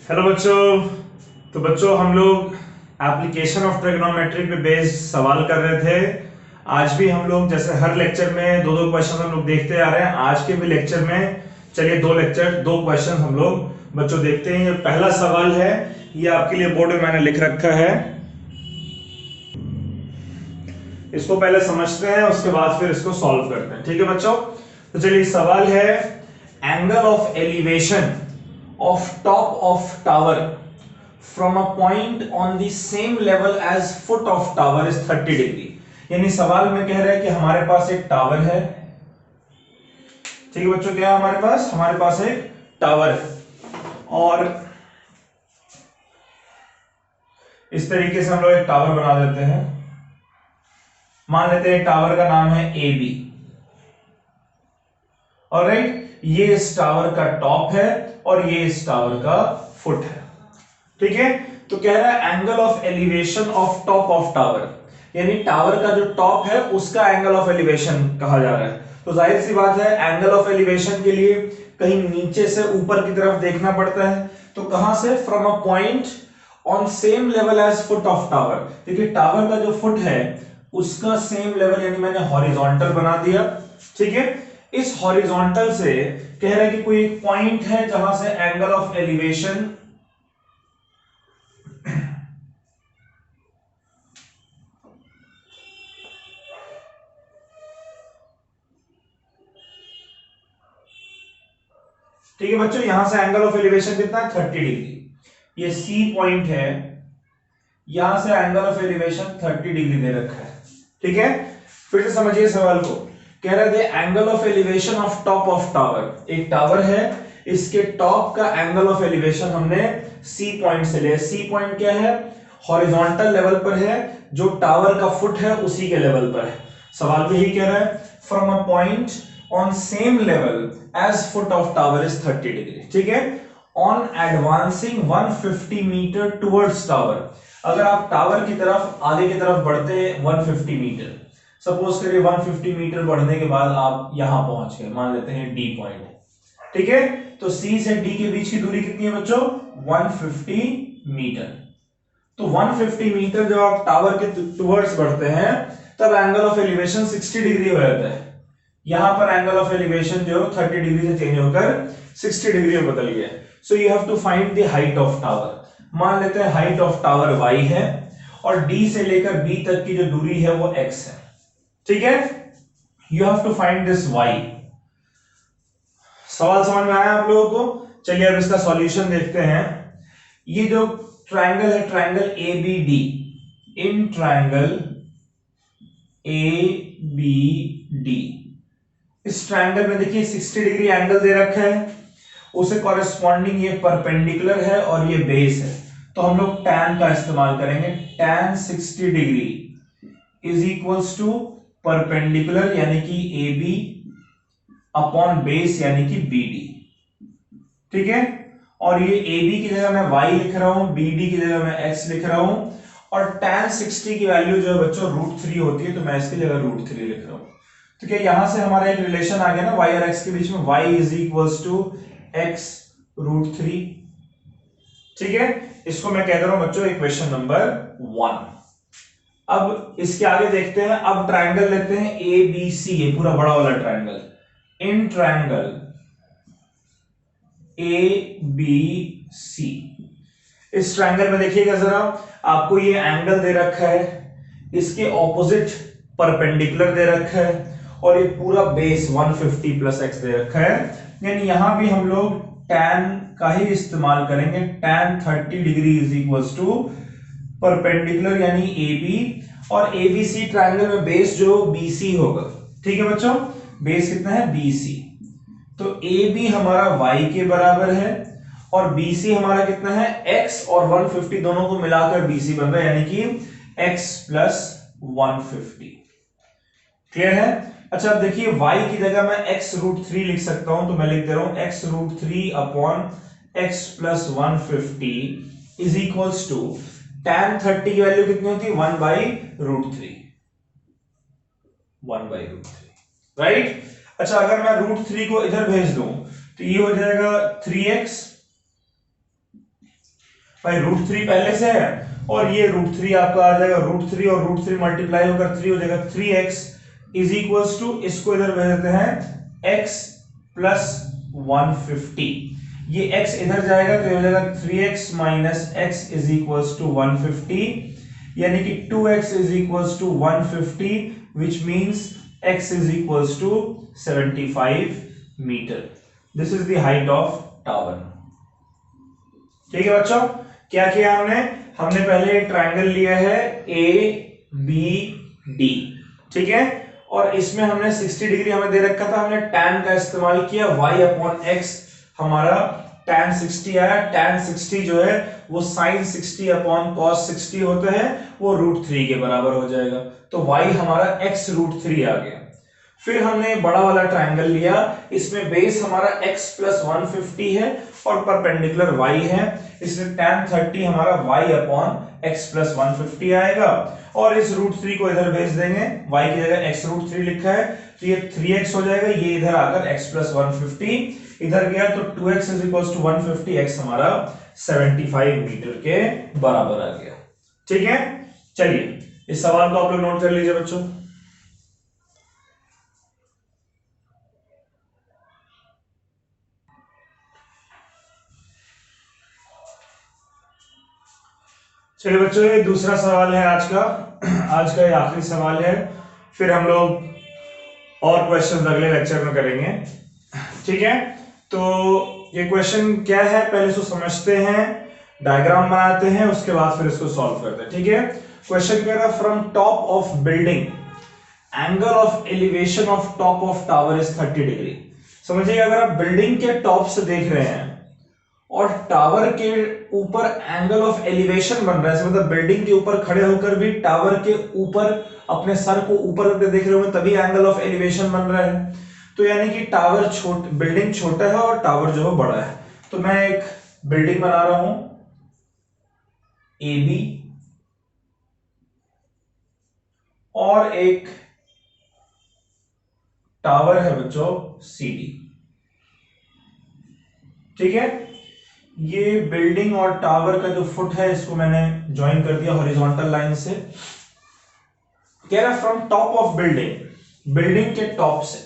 Hello बच्चों। तो बच्चों हम लोग एप्लीकेशन ऑफ ट्रिग्नोमेट्री पे बेस्ड सवाल कर रहे थे। आज भी हम लोग जैसे हर लेक्चर में दो दो क्वेश्चन हम लोग देखते आ रहे हैं। आज के भी लेक्चर में चलिए दो क्वेश्चन हम लोग बच्चों देखते हैं। ये पहला सवाल है, ये आपके लिए बोर्ड में मैंने लिख रखा है, इसको पहले समझते हैं उसके बाद फिर इसको सॉल्व करते हैं। ठीक है बच्चों, तो चलिए सवाल है, angle of elevation of top of tower from a point on the same level as foot of tower is 30 degree. यानी सवाल में कह रहा है कि हमारे पास एक टावर है। ठीक है बच्चों, क्या है हमारे पास एक टावर है और इस तरीके से हम लोग एक टावर बना देते हैं। मान लेते हैं टावर का नाम है ए बी। ऑलराइट, ये इस टावर का टॉप है और ये इस टावर का फुट है। ठीक है, तो कह रहा है angle of elevation of top of tower, यानी टावर का जो टॉप है उसका एंगल ऑफ एलिवेशन कहा जा रहा है। तो जाहिर सी बात है, एंगल ऑफ एलिवेशन के लिए कहीं नीचे से ऊपर की तरफ देखना पड़ता है। तो कहां से? From a point on same level as foot of tower. देखिए टावर का जो फुट है उसका सेम लेवल, यानी मैंने हॉरिजॉन्टल बना दिया। ठीक है, इस हॉरिजॉन्टल से कह रहा है कि कोई एक पॉइंट है जहां से एंगल ऑफ एलिवेशन ठीक है बच्चों, यहां से एंगल ऑफ एलिवेशन कितना है? 30 डिग्री। ये सी पॉइंट है, यहां से एंगल ऑफ एलिवेशन 30 डिग्री दे रखा है। ठीक है, फिर से समझिए सवाल को। कह रहे थे angle of elevation of top of tower. एक टावर है, इसके टॉप का एंगल ऑफ एलिवेशन हमने सी पॉइंट से लिया। सी पॉइंट क्या है? हॉरिजॉन्टल लेवल पर है, जो टावर का फुट है उसी के लेवल पर है। सवाल भी यही कह रहा है, from a point on same level as foot of tower is 30 degree. ठीक है, on advancing 150 metre towards tower. अगर आप टावर की तरफ आगे की तरफ बढ़ते हैं 150 मीटर, सपोज करिए 150 मीटर बढ़ने के बाद आप यहां पहुंच गए, मान लेते हैं डी पॉइंट। ठीक है, तो सी से डी के बीच की दूरी कितनी है बच्चों? 150 मीटर। तो 150 मीटर जब आप टावर के टुवर्ड्स बढ़ते हैं तब एंगल ऑफ एलिवेशन 60 डिग्री हो जाता है। यहां पर एंगल ऑफ एलिवेशन जो 30 डिग्री से चेंज होकर 60 डिग्री में बदल गया। So you have to find the height of tower. मान लेते हैं हाइट ऑफ टावर y है और d से लेकर b तक की जो दूरी है वो x है। ठीक है, you have to find this y। सवाल समझ में आया आप लोगों को? चलिए अब इसका सॉल्यूशन देखते हैं। ये जो ट्रायंगल है, triangle A B D, in triangle A B D, इस ट्रायंगल में देखिए 60 डिग्री एंगल दे रखा है, उसे कॉरेस्पॉन्डिंग ये परपेंडिकुलर है और ये बेस है। तो हम लोग tan का इस्तेमाल करेंगे। tan 60 degree is equals to perpendicular यानी कि ए बी अपॉन बेस यानी कि बी डी। ठीक है, और ये ए बी की जगह मैं y लिख रहा हूं, बी डी की जगह मैं x लिख रहा हूं, और tan 60 की वैल्यू जो है बच्चों √3 होती है, तो मैं इसकी जगह √3 लिख रहा हूं। तो क्या यहां से हमारा एक रिलेशन आ गया ना y और x के बीच में, y is equals to x √3। ठीक है, इसको मैं कह दे रहा हूं बच्चों इक्वेशन नंबर 1। अब इसके आगे देखते हैं। अब ट्रायंगल लेते हैं ए बी सी, ये पूरा बड़ा वाला triangle. In triangle A B C, इस ट्रायंगल में देखिएगा जरा, आपको ये एंगल दे रखा है, इसके ऑपोजिट परपेंडिकुलर दे रखा है, और ये पूरा बेस 150 प्लस x दे रखा है। यानी यहां भी हम लोग tan का ही इस्तेमाल करेंगे। tan 30 degree is equals to perpendicular यानी AB, और ABC ट्रायंगल में बेस जो BC होगा। ठीक है बच्चों, बेस कितना है? BC। तो AB हमारा y के बराबर है और BC हमारा कितना है? x, और 150 दोनों को मिलाकर BC बन रहा है, यानी कि x प्लस 150। क्लियर है? अच्छा अब देखिए, y की जगह मैं x √3 लिख सकता हूं, तो मैं लिख दे रहा हूं x √3 upon x plus 150 is equals to tan 30 की वैल्यू कितनी होती है? 1/√3। 1/√3, राइट? अच्छा अगर मैं √3 को इधर भेज दूं तो ये हो जाएगा 3x भाई √3 पहले से है और ये √3 आपका आ जाएगा, √3 और √3 मल्टीप्लाई होकर 3 हो जाएगा, 3x इज इक्वल्स टू, इसको इधर भेज देते हैं x प्लस 150। ये x इधर जाएगा तो ये हो जाएगा 3x minus x is equals to 150, यानी कि 2x is equals to 150 which means x is equals to 75 metre. This is the height of tower. ठीक है बच्चों, क्या किया हमने? हमने पहले एक ट्रायंगल लिया है ABD, ठीक है, और इसमें हमने 60 डिग्री हमें दे रखा था, हमने tan का इस्तेमाल किया, y/x हमारा tan 60 आया। tan 60 जो है वो sin 60/cos 60 होता है, वो √3 के बराबर हो जाएगा, तो y हमारा x √3 आ गया। फिर हमने बड़ा वाला ट्रायंगल लिया, इसमें बेस हमारा x प्लस 150 है और परपेंडिकुलर y है, इसलिए tan 30 हमारा y/x प्लस 150 आएगा, और इस √3 को इधर भेज देंगे, y की जगह x √3 लिखा है तो ये 3x हो जाएगा, ये इधर आकर x प्लस 150 इधर गया तो 2x is equal to 150, x हमारा 75 मीटर के बराबर आ गया। ठीक है, चलिए इस सवाल को आप लोग नोट कर लीजिए बच्चों। चलिए बच्चों, ये दूसरा सवाल है आज का ये आखिरी सवाल है, फिर हम लोग और क्वेश्चन अगले लेक्चर में करेंगे। ठीक है, तो ये क्वेश्चन क्या है पहले इसको समझते हैं, डायग्राम बनाते हैं, उसके बाद फिर इसको सॉल्व करते हैं। ठीक है, क्वेश्चन कह रहा है from top of building angle of elevation of top of tower is 30 degree. समझिए, अगर आप बिल्डिंग के टॉप से देख रहे हैं और टावर के ऊपर एंगल ऑफ एलिवेशन बन रहा है, मतलब बिल्डिंग के ऊपर खड़े होकर भी टावर के ऊपर अपने सर को ऊपर करके देख रहे होंगे, तभी एंगल ऑफ एलिवेशन बन रहा है। तो यानी कि बिल्डिंग छोटा है और टावर जो है बड़ा है। तो मैं एक बिल्डिंग बना रहा हूं AB और एक टावर है बच्चों CD। ठीक है, ये बिल्डिंग और टावर का जो फुट है इसको मैंने ज्वाइन कर दिया हॉरिजॉन्टल लाइन से। कह रहा है फ्रॉम टॉप ऑफ बिल्डिंग के टॉप से,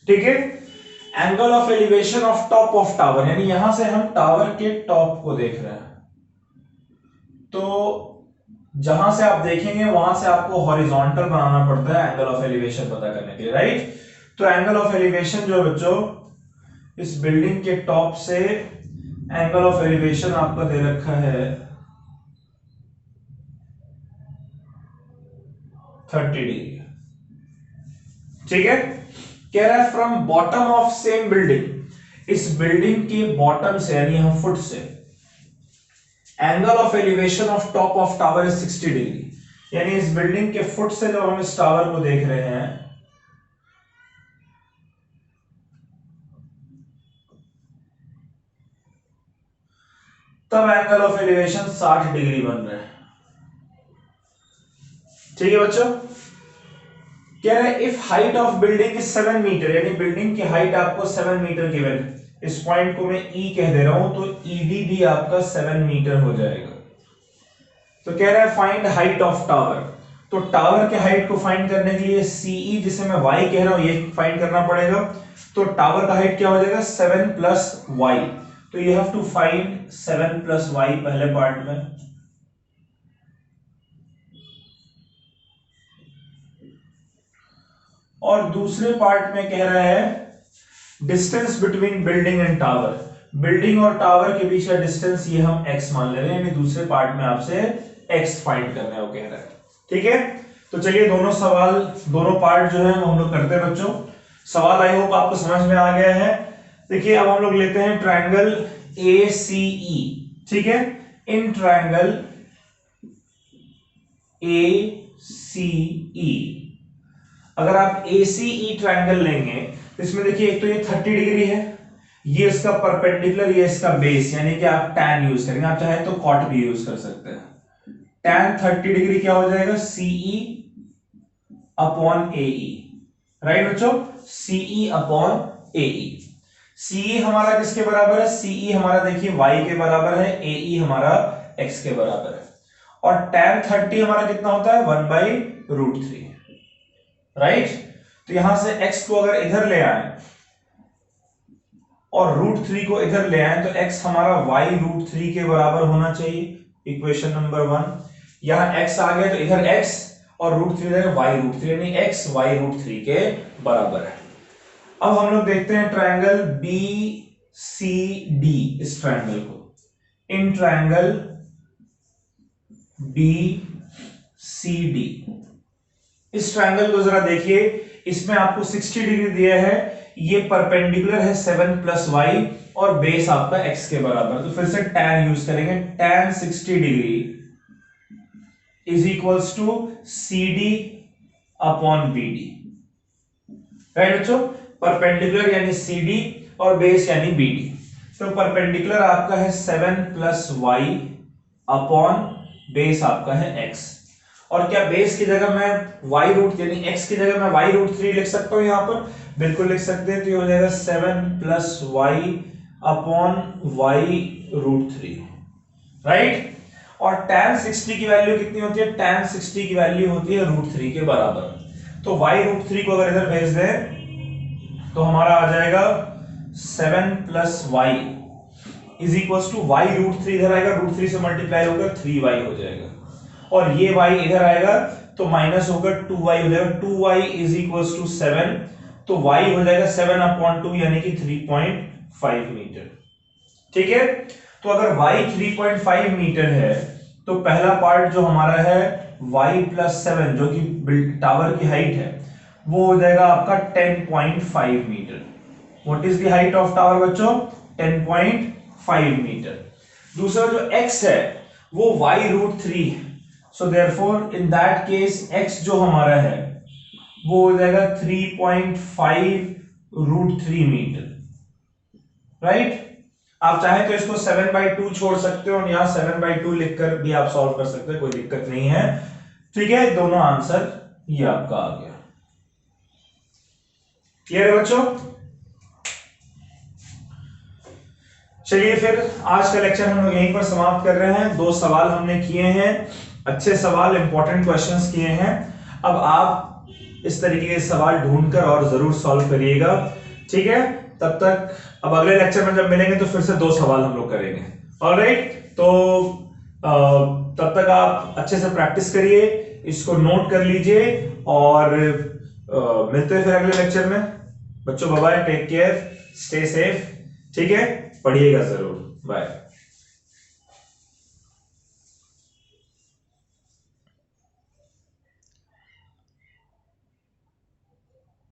ठीक है, angle of elevation of top of tower, यानी यहां से हम टावर के टॉप को देख रहे हैं, तो जहां से आप देखेंगे वहां से आपको हॉरिजॉन्टल बनाना पड़ता है एंगल ऑफ एलिवेशन पता करने के लिए, राइट। तो एंगल ऑफ एलिवेशन जो है बच्चों, इस बिल्डिंग के टॉप से एंगल ऑफ एलिवेशन आपका दे रखा है 30 डिग्री। ठीक है, कह रहा है from bottom of same building, इस बिल्डिंग के बॉटम से यानी यहां फुट से angle of elevation of top of tower is 60 degree, यानी इस बिल्डिंग के फुट से जब हम इस टावर को देख रहे हैं तब एंगल ऑफ एलिवेशन 60 डिग्री बन रहा है। ठीक है बच्चों, कह रहा है if height of building is 7 metre, यानी बिल्डिंग की हाइट आपको 7 मीटर गिवन है, इस पॉइंट को मैं E कह दे रहा हूं, तो ED भी आपका 7 मीटर हो जाएगा। तो कह रहा है फाइंड हाइट ऑफ टावर, तो टावर के हाइट को फाइंड करने के लिए CE जिसे मैं Y कह रहा हूं ये फाइंड करना पड़ेगा। तो टावर का हाइट क्या हो जाएगा 7 प्लस Y, तो you have to find 7 plus Y पहले पार्ट में, और दूसरे पार्ट में कह रहा है distance between building and tower, building और टावर के बीच का डिस्टेंस ये हम x मान ले रहे हैं, यानी दूसरे पार्ट में आपसे x फाइंड करना है वो कह रहा है। ठीक है, तो चलिए दोनों पार्ट जो है हम लोग करते हैं बच्चों। सवाल आई होप आपको समझ में आ गया है। देखिए अब हम लोग लेते हैं ट्रायंगल ACE। ठीक है, इन ट्रायंगल ACE अगर आप ACE ट्रायंगल लेंगे तो इसमें देखिए एक तो ये 30 डिग्री है, ये इसका परपेंडिकुलर, ये इसका बेस, यानी कि आप tan यूज करेंगे, आप चाहे तो cot भी यूज कर सकते हैं। tan 30 डिग्री क्या हो जाएगा CE अपॉन AE, राइट बच्चों, CE अपॉन AE। CE हमारा किसके बराबर है? CE हमारा देखिए y के बराबर है, AE हमारा x के बराबर है, और tan 30 हमारा कितना होता है? 1/√3, राइट। तो यहां से x को अगर इधर ले आए और √3 को इधर ले आए तो x हमारा y√3 के बराबर होना चाहिए, इक्वेशन नंबर 1। यहां x आ गया तो इधर x और √3 y√3, यानी x y√3 के बराबर है। अब हम लोग देखते हैं ट्रायंगल BCD, इस ट्रायंगल को, इन ट्रायंगल BCD, इस ट्रायंगल को जरा देखिए। इसमें आपको 60 डिग्री दिया है, ये परपेंडिकुलर है 7 + y और बेस आपका x के बराबर। तो फिर से tan यूज करेंगे, tan 60 degree is equals to CD upon BD, right बच्चों। परपेंडिकुलर यानी CD और बेस यानी BD। तो परपेंडिकुलर आपका है 7 + y अपॉन बेस आपका है x, और क्या बेस की जगह मैं y रूट यानी x की जगह मैं y√3 लिख सकता हूं? यहां पर बिल्कुल लिख सकते हैं। तो ये हो जाएगा 7 + y अपॉन y√3, राइट। और tan 60 की वैल्यू कितनी होती है? tan 60 की वैल्यू होती है √3 के बराबर। तो y√3 को अगर इधर भेज दें तो हमारा आ जाएगा 7 + y is equals to y√3 इधर आएगा, √3 से मल्टीप्लाई होकर 3y हो जाएगा, और ये y इधर आएगा तो माइनस होकर 2y हो जाएगा। 2y इज इक्वल्स टू 7, तो y हो जाएगा 7/2 यानी कि 3.5 मीटर, ठीक है। तो अगर y 3.5 मीटर है तो पहला पार्ट जो हमारा है y + 7 जो कि टावर की हाइट है वो हो जाएगा आपका 10.5 metre. What is the height of tower बच्चों? 10.5 मीटर। दूसरा जो x है वो y√3 है, so therefore in that case x जो हमारा है वो हो जाएगा 3.5√3 मीटर, राइट। आप चाहे तो इसको 7/2 छोड़ सकते हो और यहां 7/2 लिखकर भी आप सॉल्व कर सकते हो, कोई दिक्कत नहीं है, ठीक है। दोनों आंसर ये आपका आ गया। क्लियर है बच्चों? चलिए फिर आज का लेक्चर हम लोग यहीं पर समाप्त कर रहे हैं। 2 सवाल हमने किए हैं, अच्छे सवाल, इंपॉर्टेंट क्वेश्चंस किए हैं। अब आप इस तरीके के सवाल ढूंढकर और जरूर सॉल्व करिएगा, ठीक है। तब तक अब अगले लेक्चर में जब मिलेंगे तो फिर से 2 सवाल हम लोग करेंगे, ऑलराइट। तो तब तक आप अच्छे से प्रैक्टिस करिए, इसको नोट कर लीजिए, और मिलते हैं फिर अगले लेक्चर में। बच्चों bye bye, take care, stay safe, ठीक है। पढ़िएगा जरूर, बाय।